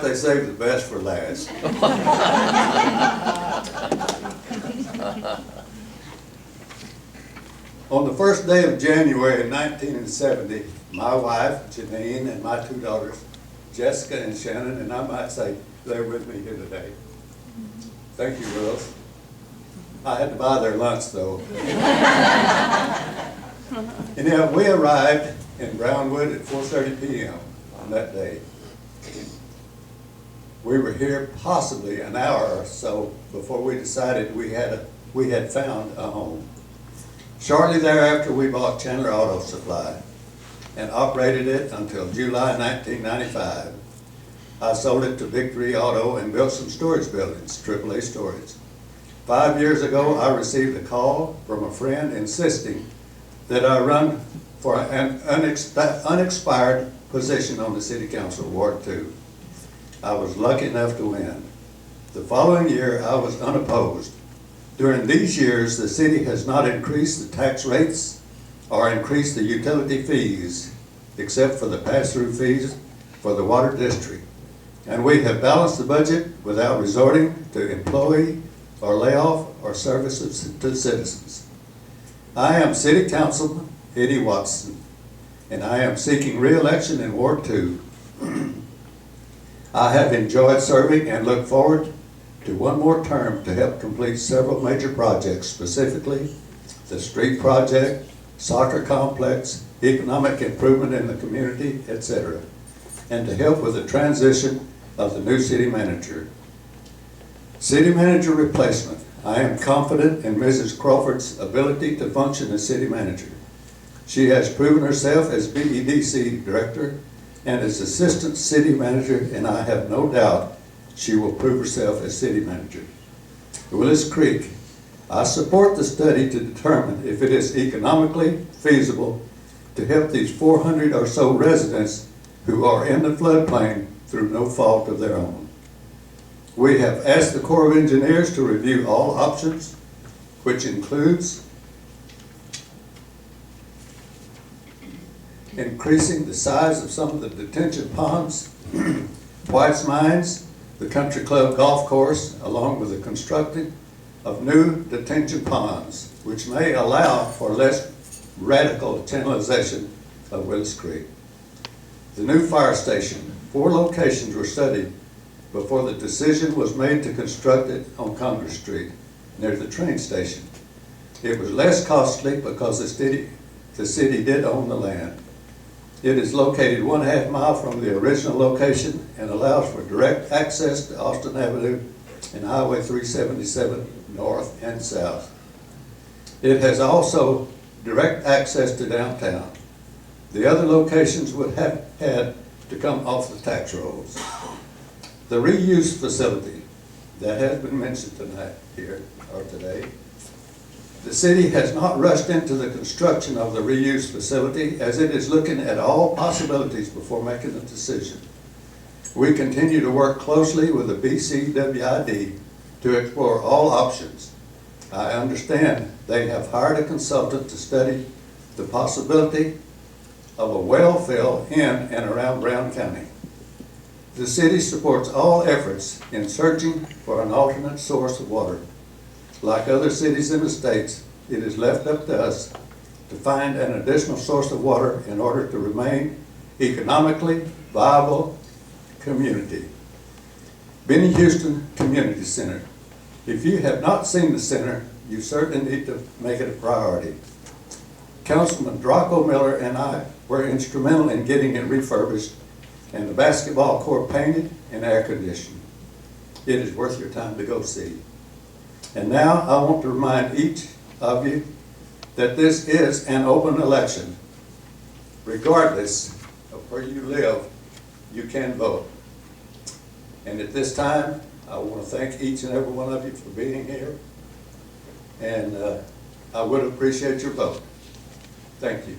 they save the best for last. On the first day of January in 1970, my wife, Janine, and my two daughters, Jessica and Shannon, and I might say they're with me here today. Thank you, girls. I had to buy their lunch, though. Anyhow, we arrived in Brownwood at 4:30 p.m. on that day. We were here possibly an hour or so before we decided we had found a home. Shortly thereafter, we bought Chandler Auto Supply and operated it until July 1995. I sold it to Victory Auto and built some storage buildings, AAA storage. 5 years ago, I received a call from a friend insisting that I run for an unexpired position on the City Council, Ward 2. I was lucky enough to win. The following year, I was unopposed. During these years, the city has not increased the tax rates or increased the utility fees, except for the pass-through fees for the water district. And we have balanced the budget without resorting to employee or layoff or services to citizens. I am City Councilman Eddie Watson, and I am seeking re-election in Ward 2. I have enjoyed serving and look forward to one more term to help complete several major projects, specifically the street project, soccer complex, economic improvement in the community, etc., and to help with the transition of the new city manager. City manager replacement. I am confident in Mrs. Crawford's ability to function as city manager. She has proven herself as BEDC director and as assistant city manager, and I have no doubt she will prove herself as city manager. Willis Creek. I support the study to determine if it is economically feasible to help these 400 or so residents who are in the floodplain through no fault of their own. We have asked the Corps of Engineers to review all options, which includes increasing the size of some of the detention ponds, White's Mines, the Country Club Golf Course, along with the constructing of new detention ponds, which may allow for less radical channelization of Willis Creek. The new fire station. 4 locations were studied before the decision was made to construct it on Congress Street, near the train station. It was less costly because the city did own the land. It is located 1/2 mile from the original location and allows for direct access to Austin Avenue and Highway 377 north and south. It has also direct access to downtown. The other locations would have had to come off the tax rolls. The reuse facility that has been mentioned tonight here or today. The city has not rushed into the construction of the reuse facility as it is looking at all possibilities before making a decision. We continue to work closely with the BCWID to explore all options. I understand they have hired a consultant to study the possibility of a well fill in and around Brown County. The city supports all efforts in searching for an alternate source of water. Like other cities in the states, it is left up to us to find an additional source of water in order to remain economically viable community. Benny Houston Community Center. If you have not seen the center, you certainly need to make it a priority. Councilman Draco Miller and I were instrumental in getting it refurbished and the basketball court painted and air conditioned. It is worth your time to go see. And now I want to remind each of you that this is an open election. Regardless of where you live, you can vote. And at this time, I want to thank each and every one of you for being here. And I would appreciate your vote. Thank you.